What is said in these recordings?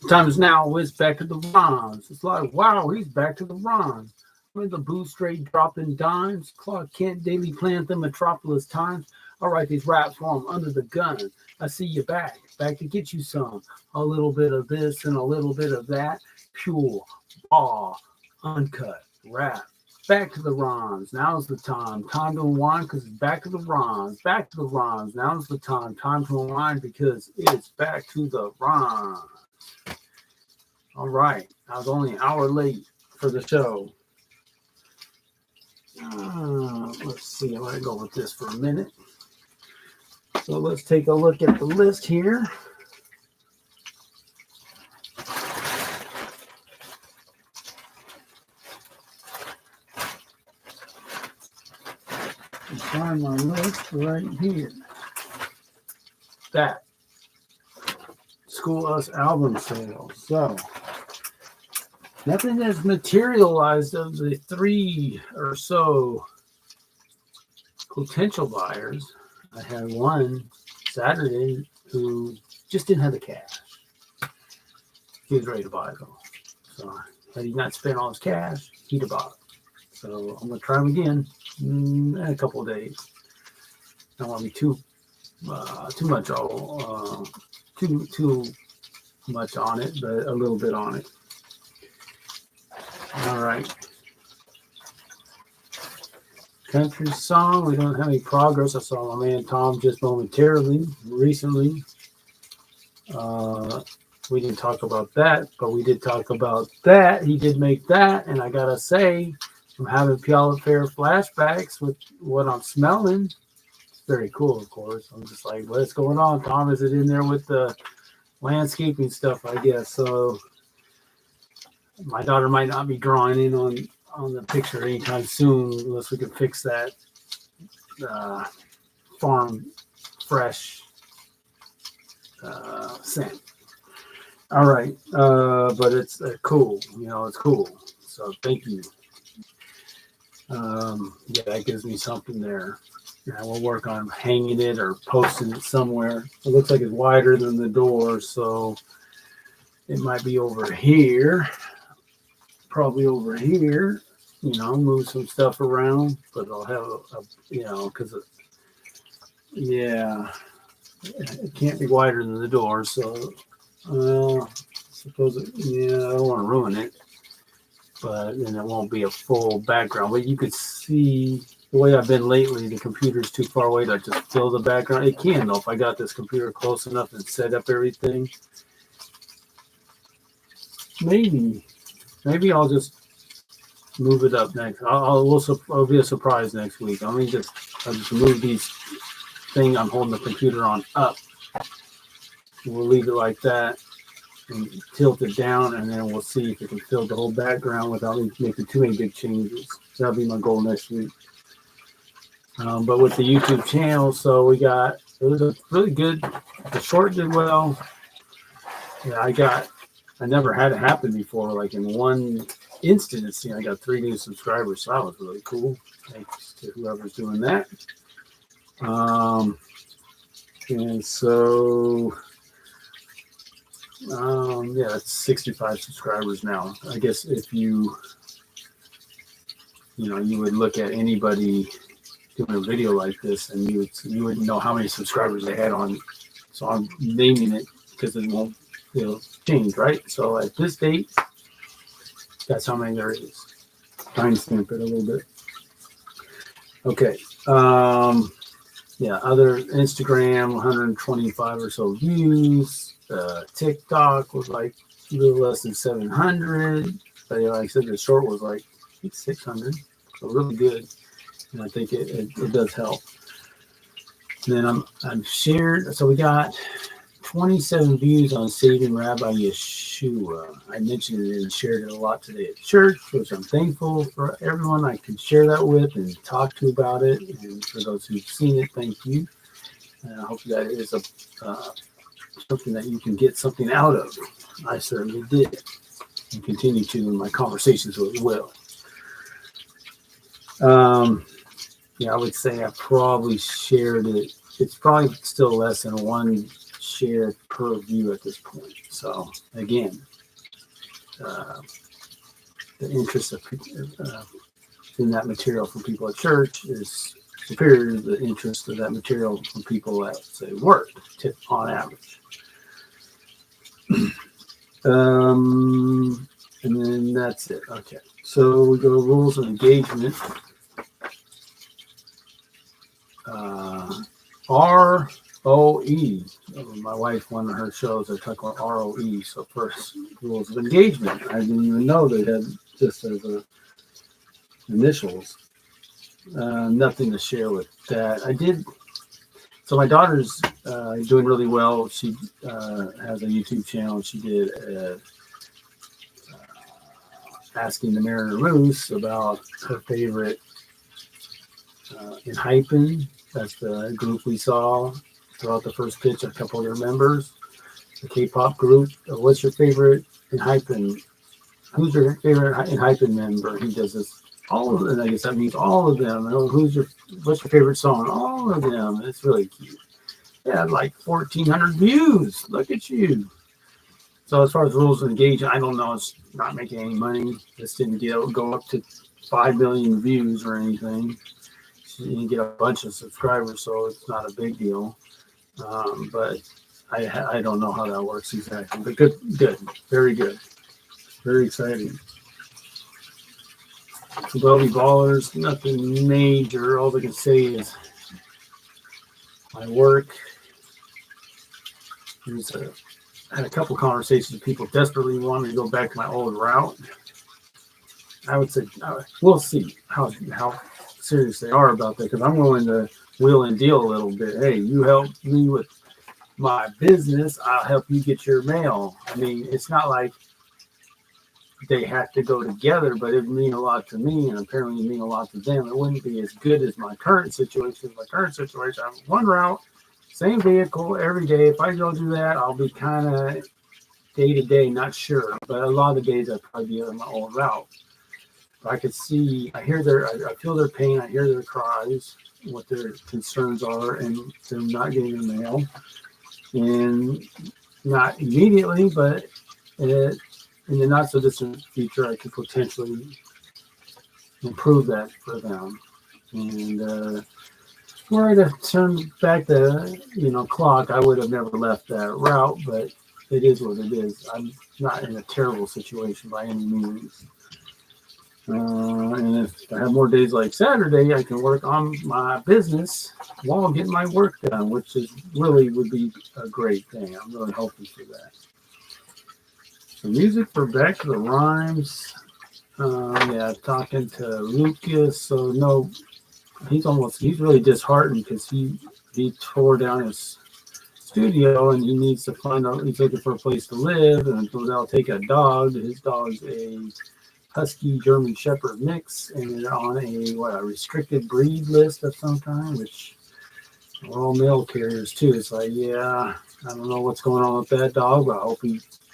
Times now is back to the rhymes. It's like, wow, he's back to the rhymes. When the boo straight dropping dimes, Clark Kent daily plan the metropolis times. All right, these raps for 'em under the gun. I see you back to get you some. A little bit of this and a little bit of that. Pure, raw, uncut rap. Back to the rhymes. Now's the time. Time to unwind because it's back to the rhymes. Back to the rhymes. Now's the time. Time to unwind because it's back to the rhymes. All right. I was only an hour late for the show. Let's see. I'm going to go with this for a minute. So let's take a look at the list here. Find my list right here. That School Us album sales. So nothing has materialized of the 3 or so potential buyers. I had one Saturday who just didn't have the cash. He was ready to buy though. So had he not spent all his cash, he'd have bought. So I'm gonna try him again in a couple of days. I don't want to be too much on it, but a little bit on it. All right. Country song. We don't have any progress. I saw my man Tom just momentarily recently. We didn't talk about that, but we did talk about that. He did make that, and I gotta say, I'm having Puyallup Fair flashbacks with what I'm smelling. It's very cool, of course. I'm just like, what's going on, Tom? Is it in there with the landscaping stuff, I guess? So my daughter might not be drawing in on the picture anytime soon unless we can fix that farm fresh scent. All right. But it's cool. It's cool. So thank you. Yeah, that gives me something there. Yeah, we'll work on hanging it or posting it somewhere. It looks like it's wider than the door, so it might be over here. Probably over here. Move some stuff around, but I'll have because it can't be wider than the door. So, suppose I don't want to ruin it. But then it won't be a full background. But you could see the way I've been lately, the computer's too far away to just fill the background. It can, though, if I got this computer close enough and set up everything. Maybe I'll just move it up next. I'll be a surprise next week. I'll just move these thing I'm holding the computer on up. We'll leave it like that. And tilt it down, and then we'll see if we can fill the whole background without making too many big changes. So that'll be my goal next week. But with the YouTube channel, so it was a really good. The short did well. Yeah, I never had it happen before. Like in one instant, I got 3 new subscribers, so that was really cool. Thanks to whoever's doing that. And so. It's 65 subscribers now. I guess if you would look at anybody doing a video like this, and you would know how many subscribers they had on. So I'm naming it because it won't change, right? So at this date, that's how many there is. Timestamp it a little bit. Okay. Other Instagram, 125 or so views. TikTok was like a little less than 700. But like I said, the short was like 600. So really good. And I think it does help. And then I'm shared. So we got 27 views on Saving Rabbi Yeshua. I mentioned it and shared it a lot today at church, which I'm thankful for everyone I could share that with and talk to about it. And for those who've seen it, thank you. And I hope that it is something that you can get something out of. I certainly did, and continue to in my conversations with Will. I would say I probably shared it. It's probably still less than one shared per view at this point. So again, the interest of in that material from people at church is superior to the interest of that material from people at, say, work, on average. And then that's it. Okay. So we go rules of engagement. ROE. My wife, one of her shows, they talk about ROE. So first, rules of engagement. I didn't even know they had just as initials. Nothing to share with that. I did. So my daughter's doing really well. She has a YouTube channel. She did asking the Mariner Moose about her favorite in Hypen. That's the group we saw throughout the first pitch. A couple of their members, the K-pop group. What's your favorite in Hypen? Who's your favorite in Hypen member? He does this. All of them. I guess that means all of them. What's your favorite song? All of them. It's really cute. Yeah, like 1,400 views. Look at you. So as far as rules of engagement, I don't know. It's not making any money. This didn't go up to 5 million views or anything. She didn't get a bunch of subscribers, so it's not a big deal. But I don't know how that works exactly. But good, very good, very exciting. Wealthy Ballers, nothing major. All they can say is my work. I had a couple conversations with people desperately wanting to go back to my old route. I would say we'll see how serious they are about that, because I'm willing to wheel and deal a little bit. Hey, you help me with my business, I'll help you get your mail. I mean, it's not like they have to go together, but it would mean a lot to me, and apparently mean a lot to them. It wouldn't be as good as my current situation. I have one route, same vehicle every day. If I go do that, I'll be kind of day to day, not sure. But a lot of the days I'd probably be on my old route. But I could see, I feel their pain, I hear their cries, what their concerns are, and them not getting the mail. And not immediately, but in the not so distant future, I could potentially improve that for them. And were I to turn back the clock, I would have never left that route, but it is what it is. I'm not in a terrible situation by any means. And if I have more days like Saturday, I can work on my business while getting my work done, which would be a great thing. I'm really hoping for that. So music for Back to the Rhymes. Talking to Lucas. So no, he's really disheartened because he tore down his studio and he needs to he's looking for a place to live, and they'll take a dog. His dog's a Husky German Shepherd mix, and they're on a restricted breed list of some kind, which we're all mail carriers too. It's like, yeah, I don't know what's going on with that dog, but I hope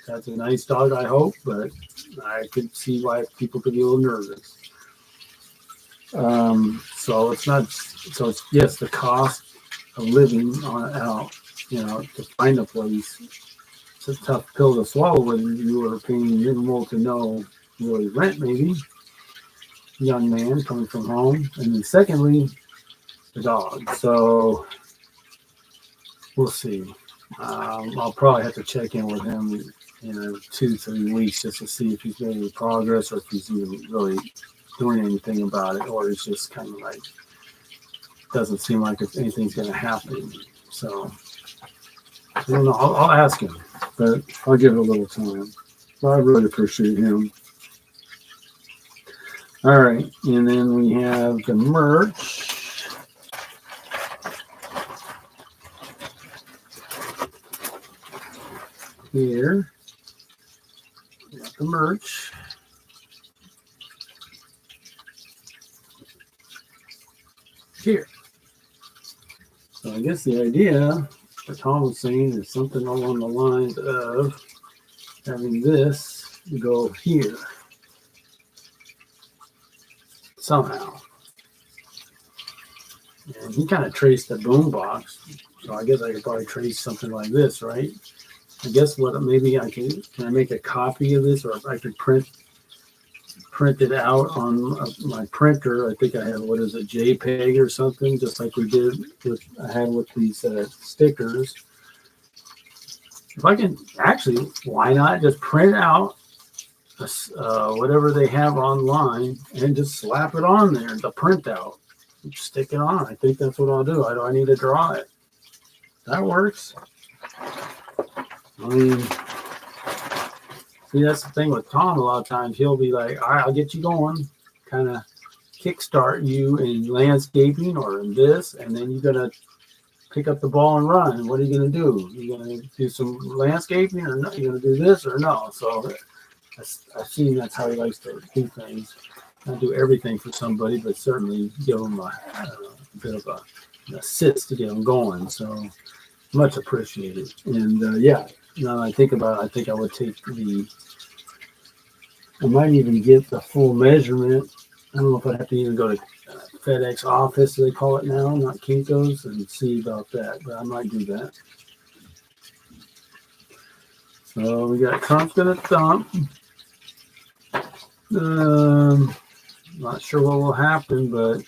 that's a nice dog, I hope, but I could see why people could be a little nervous. It's yes, the cost of living out, to find a place. It's a tough pill to swallow when you are paying minimal to no really rent, maybe. Young man coming from home. And then secondly, the dog. So we'll see. I'll probably have to check in with him in 2-3 weeks just to see if he's made any progress or if he's even really doing anything about it, or it's just kind of like doesn't seem like if anything's going to happen. So I don't know. I'll ask him, but I'll give it a little time. But I really appreciate him. All right, and then we have the merch. Here, we got the merch. Here. So I guess the idea that Tom was saying is something along the lines of having this go here. Somehow. And he kind of traced the boombox So I guess I could probably trace something like this, right? I guess what maybe I can I make a copy of this, or I could print it out on my printer. I think I have, what is it, JPEG or something, just like we did with I had with these stickers. If I can actually, why not just print out whatever they have online and just slap it on there, the printout, stick it on. I think that's what I'll do. I need to draw it. That works. I mean, see, that's the thing with Tom. A lot of times he'll be like, all right, I'll get you going, kind of kickstart you in landscaping or in this, and then you're going to pick up the ball and run. And what are you going to do? You're going to do some landscaping, or no? You're going to do this or no? So I've seen that's how he likes to do things. Not do everything for somebody, but certainly give them a bit of a assist to get them going. So much appreciated. And yeah, now that I think about it, I think I would take I might even get the full measurement. I don't know if I'd have to even go to FedEx office, they call it now, not Kinko's, and see about that, but I might do that. So we got Trump's gonna thump. Not sure what will happen, but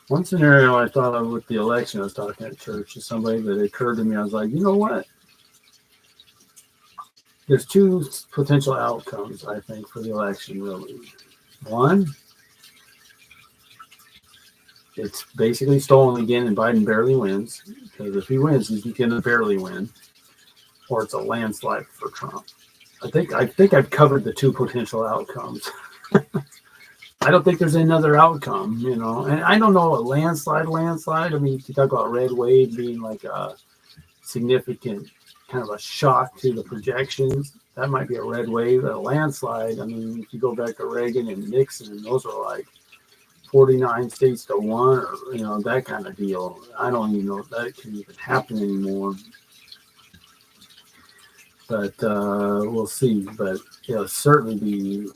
one scenario I thought of with the election, I was talking at church to somebody that occurred to me. I was like, you know what? There's two potential outcomes, I think, for the election, really. One, it's basically stolen again and Biden barely wins, because if he wins, he's going to barely win, or it's a landslide for Trump. I think I've covered the two potential outcomes. I don't think there's another outcome, you know, and I don't know a landslide. I mean, you talk about red wave being like a significant kind of a shock to the projections. That might be a red wave. A landslide, I mean, if you go back to Reagan and Nixon, those are like 49 states to one, or, you know, that kind of deal. I don't even know if that can even happen anymore. But we'll see. But it'll certainly be,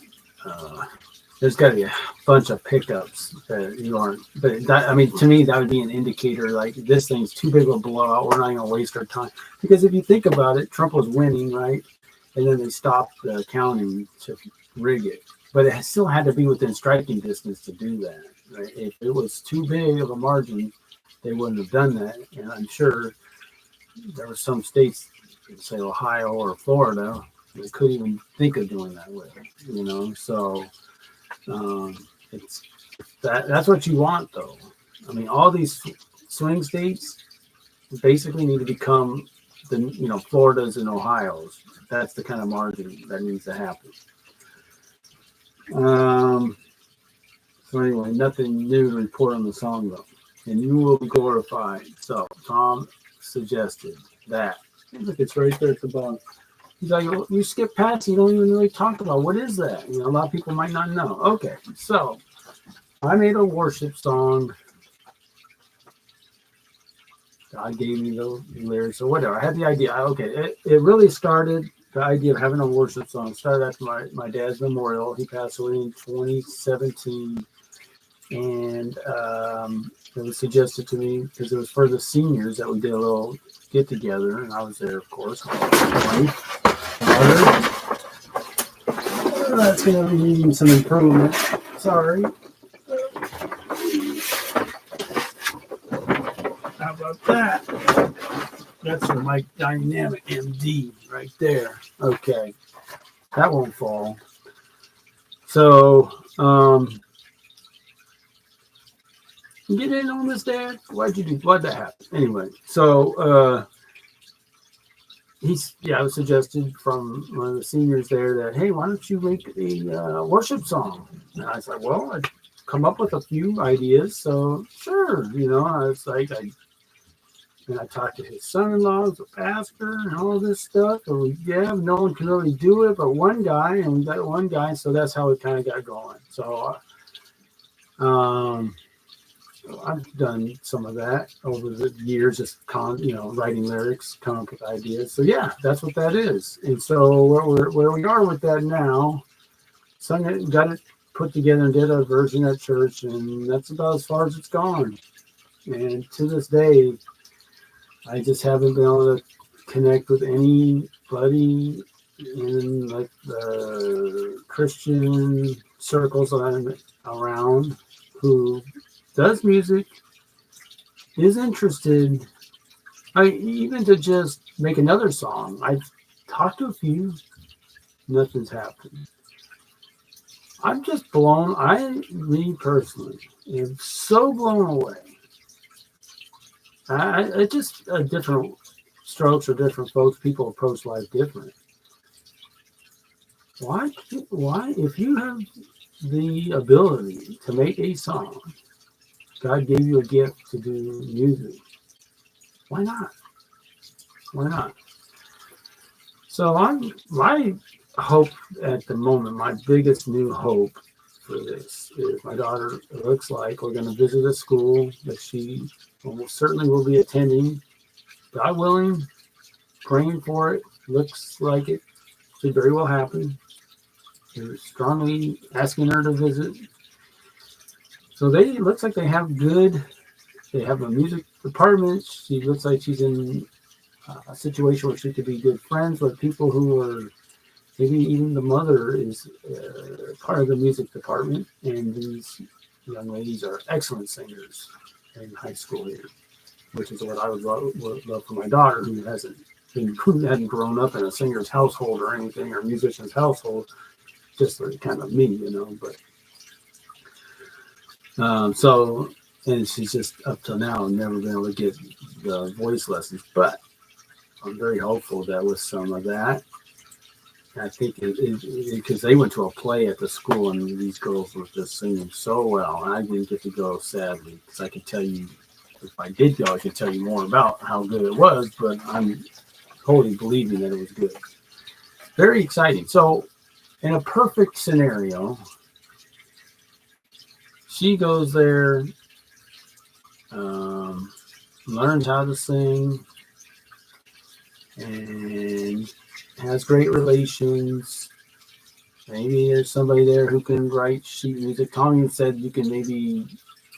there's got to be a bunch of pickups that you aren't. But that, I mean, to me, that would be an indicator like this thing's too big of a blowout. We're not going to waste our time. Because if you think about it, Trump was winning, right? And then they stopped the counting to rig it. But it still had to be within striking distance to do that. Right? If it was too big of a margin, they wouldn't have done that. And I'm sure there were some states, say Ohio or Florida, that couldn't even think of doing that with it. You know, so it's that's what you want, though. I mean, all these swing states basically need to become the, you know, Floridas and Ohio's. That's the kind of margin that needs to happen. So anyway, nothing new to report on the song, though. And you will be glorified. So Tom suggested that. Look, it's right there at the bottom. He's like, well, you skip past, you don't even really talk about what is that. You know, a lot of people might not know. Okay, so I made a worship song. God gave me the lyrics or whatever. I had the idea. Okay, it really started, the idea of having a worship song started after my dad's memorial. He passed away in 2017. And it was suggested to me because it was for the seniors that we did a little get together, and I was there, of course. That's going to be needing some improvement. Sorry. How about that? That's for my Dynamic MD right there. Okay. That won't fall. So, get in on this, Dad? Why'd that happen? Anyway, so it was suggested from one of the seniors there that, hey, why don't you make a worship song? And I was like, well, I'd come up with a few ideas, so sure, you know. I was like, I talked to his son-in-law, who's a pastor, and all this stuff. And no one can really do it but one guy, and we got one guy, so that's how it kind of got going. So, I've done some of that over the years, just writing lyrics, coming up with ideas. So yeah, that's what that is. And so where we are with that now, son got it put together and did a version at church, and that's about as far as it's gone. And to this day, I just haven't been able to connect with anybody in like the Christian circles that I'm around who does music, is interested. Even to just make another song. I've talked to a few, nothing's happened. I'm just blown. Me personally, am so blown away. I just different strokes for different folks. People approach life different. Why, if you have the ability to make a song, God gave you a gift to do music. Why not? Why not? So my hope at the moment, my biggest new hope for this is my daughter, it looks like we're going to visit a school that she almost certainly will be attending. God willing, praying for it. Looks like it should very well happen. We're strongly asking her to visit. So looks like they have a music department. She looks like she's in a situation where she could be good friends with people who are, maybe even the mother is part of the music department. And these young ladies are excellent singers in high school here, which is what I would love for my daughter, who hadn't grown up in a singer's household or anything, or musician's household, just like kind of me, But so, and she's just up till now never been able to get the voice lessons. But I'm very hopeful that with some of that, I think because they went to a play at the school and these girls were just singing so well. And I didn't get to go, sadly, because I could tell you, if I did go, I could tell you more about how good it was, but I'm totally believing that it was good. Very exciting. So in a perfect scenario, she goes there, learns how to sing, and has great relations. Maybe there's somebody there who can write sheet music. Tommy said you can maybe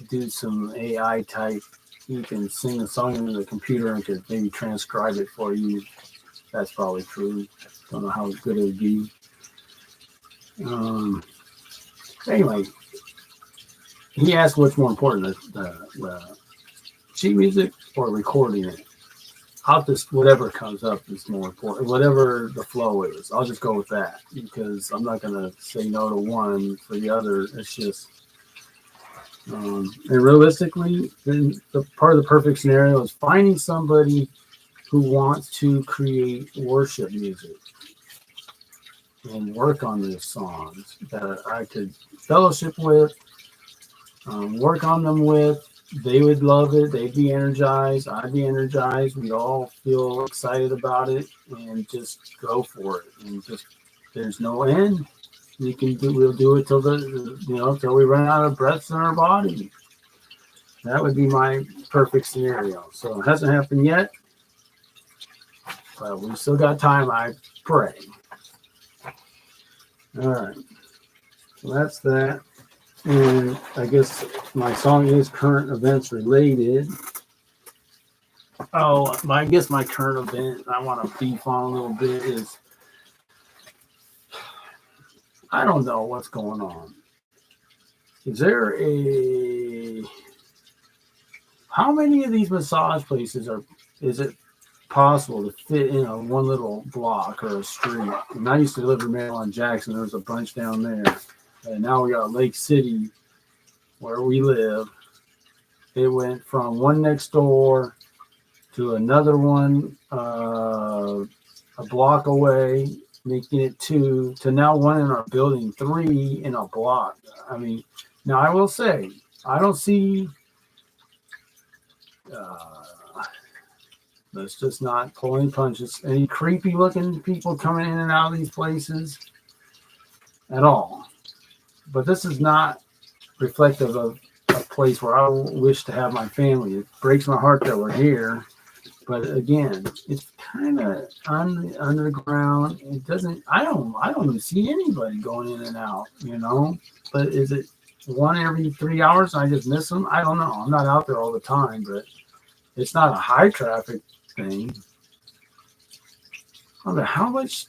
do some AI type. You can sing a song into the computer and could maybe transcribe it for you. That's probably true. Don't know how good it would be. Anyway, he asked what's more important, the sheet music or recording it. I'll just, whatever comes up is more important. Whatever the flow is, I'll just go with that, because I'm not going to say no to one for the other. It's just, and realistically, then the part of the perfect scenario is finding somebody who wants to create worship music and work on these songs that I could fellowship with, work on them with. They would love it. They'd be energized. I'd be energized. We'd all feel excited about it and just go for it. And just, there's no end. We'll do it till till we run out of breaths in our body. That would be my perfect scenario. So it hasn't happened yet, but we still got time, I pray. All right. So that's that. And I guess my song is current events related. Oh, I guess my current event I want to beef on a little bit is, I don't know what's going on. Is there how many of these massage places is it possible to fit in a one little block or a street? And I used to live in Maryland, Jackson. There was a bunch down there. And now we got Lake City, where we live. It went from one next door to another one a block away, making it 2, to now one in our building, 3 in a block. I mean, now I will say, I don't see, let's just not pull any punches, any creepy looking people coming in and out of these places at all. But this is not reflective of a place where I wish to have my family. It breaks my heart that we're here. But again, it's kind of on the underground. It doesn't, I don't even see anybody going in and out, But is it one every 3 hours and I just miss them? I don't know. I'm not out there all the time, but It's not a high traffic thing. I don't know how much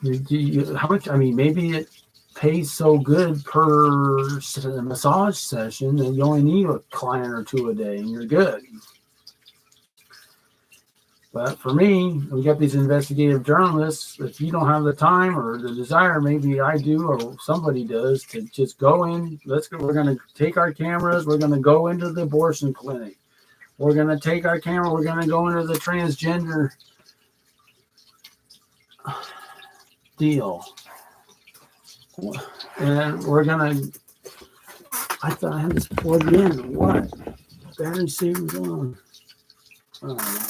how much, I mean, maybe it pays so good per massage session that you only need a client or two a day and you're good. But for me, we got these investigative journalists. If you don't have the time or the desire, maybe I do or somebody does, to just go in. We're going to take our cameras. We're going to go into the abortion clinic. We're going to take our camera. We're going to go into the transgender deal. And we're going to, I thought I had this plugged in. What? Battery saver's on. Oh my God.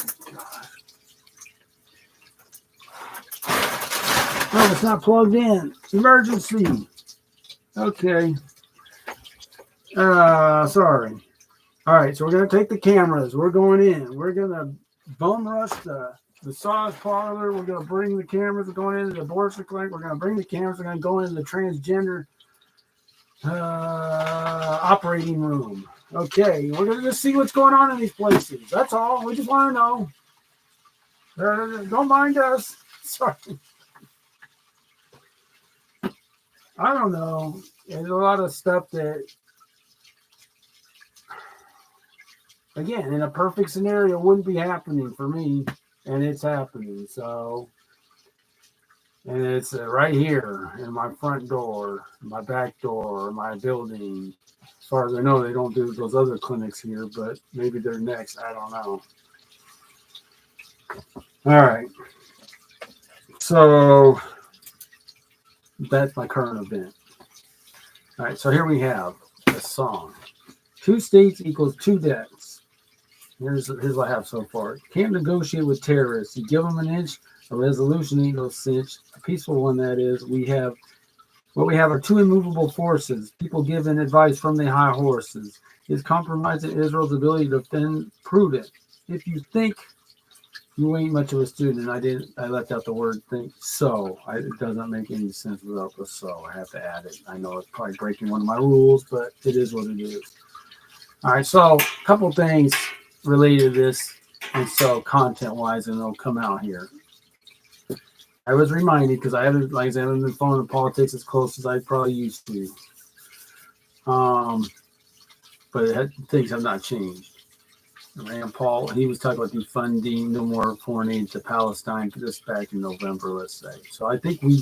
No, it's not plugged in. Emergency. Okay. Sorry. All right, so we're going to take the cameras. We're going in. We're going to bum rush the massage parlor. We're going to bring the cameras. We're going into the abortion clinic. We're going to bring the cameras. We're going to go into the transgender operating room. Okay, we're going to just see what's going on in these places. That's all. We just want to know. Don't mind us. Sorry. I don't know. There's a lot of stuff that, again, in a perfect scenario, wouldn't be happening for me, and it's happening. So, and it's right here in my front door, my back door, my building. As far as I know, they don't do those other clinics here, but maybe they're next. I don't know. All right. So that's my current event. All right, so here we have a song. 2 states equals 2 deaths. Here's what I have so far. Can't negotiate with terrorists. You give them an inch, a resolution ain't no cinch. A peaceful one, that is. What we have are 2 immovable forces. People giving advice from the high horses. Is compromising Israel's ability to defend prudent. If you think you ain't much of a student, I left out the word think, so. It doesn't make any sense without the so. I have to add it. I know it's probably breaking one of my rules, but it is what it is. All right, so a couple things related to this, and so content-wise, and it'll come out here. I was reminded, because I haven't been following politics as close as I probably used to. But things have not changed. Rand Paul, he was talking about defunding, no more foreign aid to Palestine, this back in November, let's say. So I think we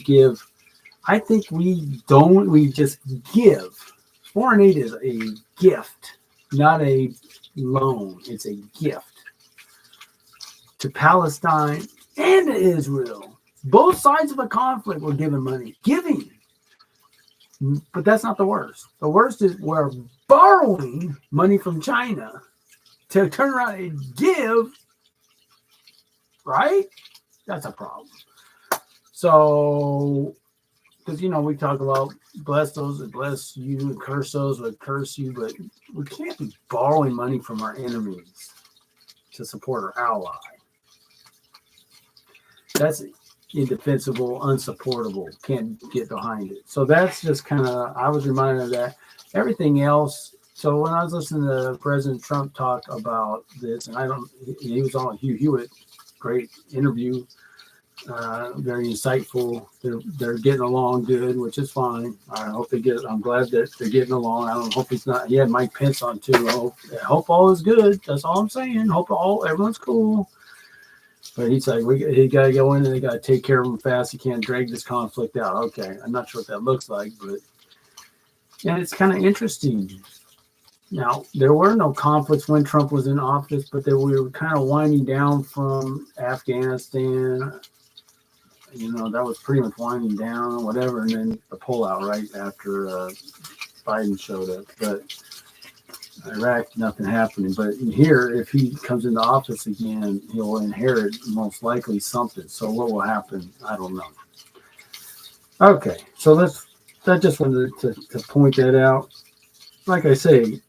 just give. Foreign aid is a gift, not a loan. It's a gift to Palestine and to Israel. Both sides of a conflict were giving money. Giving. But that's not the worst. The worst is we're borrowing money from China to turn around and give, right? That's a problem. So, because, we talk about bless those that bless you and curse those that curse you, but we can't be borrowing money from our enemies to support our ally. That's indefensible, unsupportable. Can't get behind it. So that's just kind of, I was reminded of that. Everything else. So when I was listening to President Trump talk about this, and he was on Hugh Hewitt, great interview, very insightful. They're getting along good, which is fine. I'm glad that they're getting along. I don't hope he had Mike Pence on too. I hope all is good. That's all I'm saying. Hope everyone's cool. But he's like, he got to go in and they got to take care of him fast. He can't drag this conflict out. Okay, I'm not sure what that looks like, but yeah, it's kind of interesting. Now, there were no conflicts when Trump was in office, but we were kind of winding down from Afghanistan. That was pretty much winding down or whatever, and then the pullout right after Biden showed up. But Iraq, nothing happening. But here, if he comes into office again, he'll inherit most likely something. So what will happen? I don't know. Okay, so I just wanted to point that out. Like I say,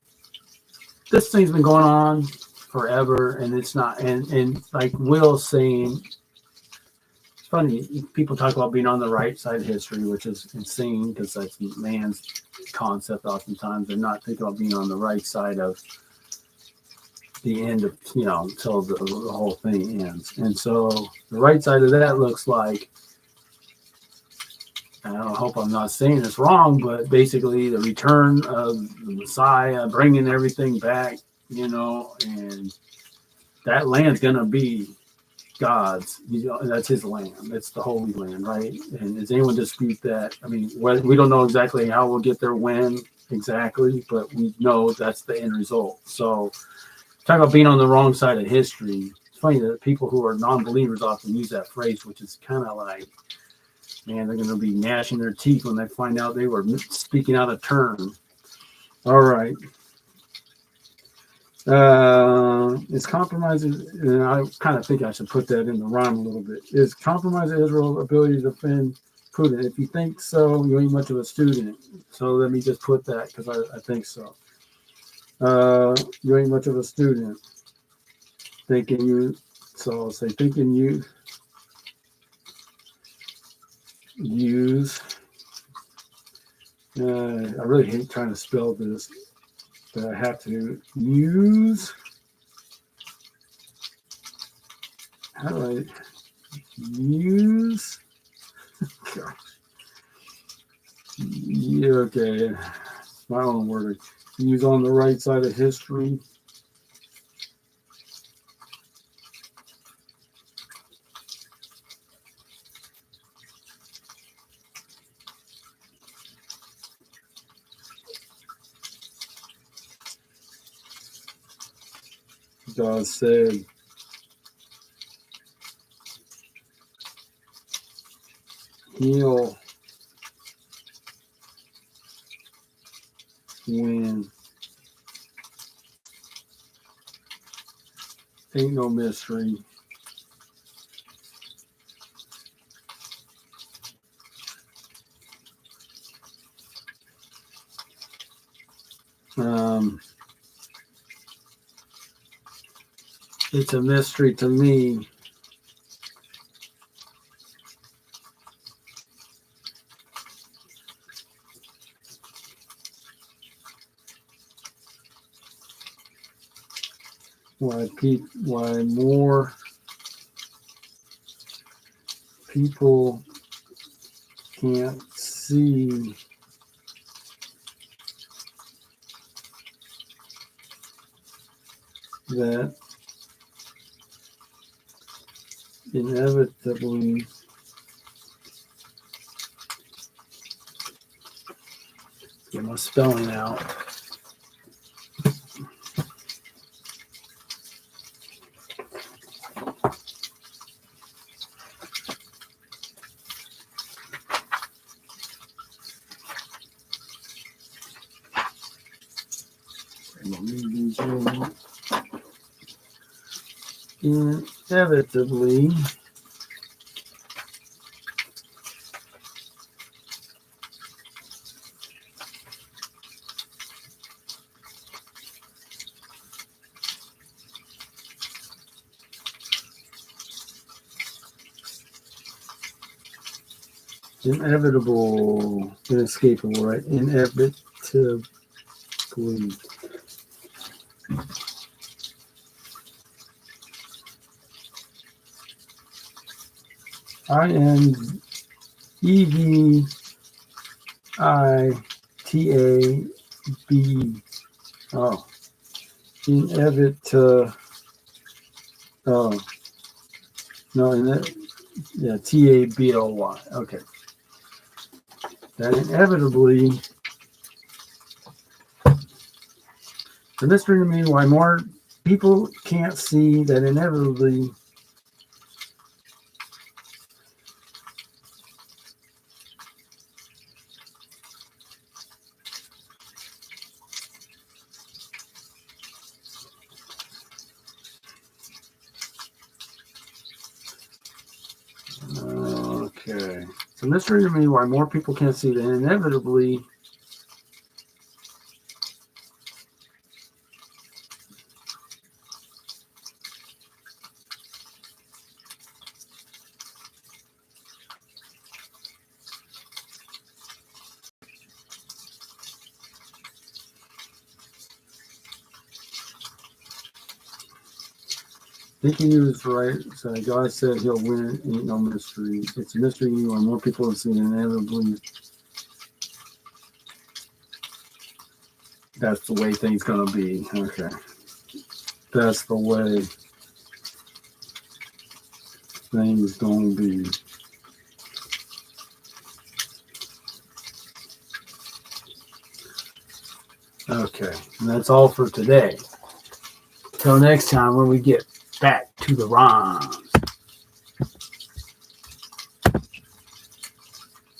this thing's been going on forever, and it's not. And like Will's saying, it's funny. People talk about being on the right side of history, which is insane because that's man's concept. Oftentimes, they're not thinking about being on the right side of the end of, until the whole thing ends. And so the right side of that looks like, I don't hope I'm not saying this wrong, but basically the return of the Messiah, bringing everything back, and that land's going to be God's. That's his land. That's the Holy Land, right? And does anyone dispute that? I mean, we don't know exactly how we'll get there, when exactly, but we know that's the end result. So talk about being on the wrong side of history. It's funny that people who are non-believers often use that phrase, which is kind of like, man, they're going to be gnashing their teeth when they find out they were speaking out of turn. All right. Is compromising, and I kind of think I should put that in the rhyme a little bit. Is compromising Israel's ability to defend Putin? If you think so, you ain't much of a student. So let me just put that, because I think so. You ain't much of a student. Thinking you, so I'll say thinking you use. I really hate trying to spell this, but I have to use. How do I use? Gosh. Yeah, okay. My own word. Use on the right side of history. God said, he'll win. Ain't no mystery. It's a mystery to me. Why more people can't see that inevitably get my spelling out. Inevitably inevitable, inescapable, right? Inevitably. Inevitab. Oh, inevitable. Oh, no, yeah, Tably. Okay. That inevitably, the mystery to me why more people can't see that inevitably okay. So mystery to me why more people can't see that inevitably Thinking he was right. So God said he'll win. Ain't no mystery. It's a mystery when more people see it inevitably. That's the way things gonna be. Okay. That's the way things gonna be. Okay. And that's all for today. Till next time when we get back to the rhyme.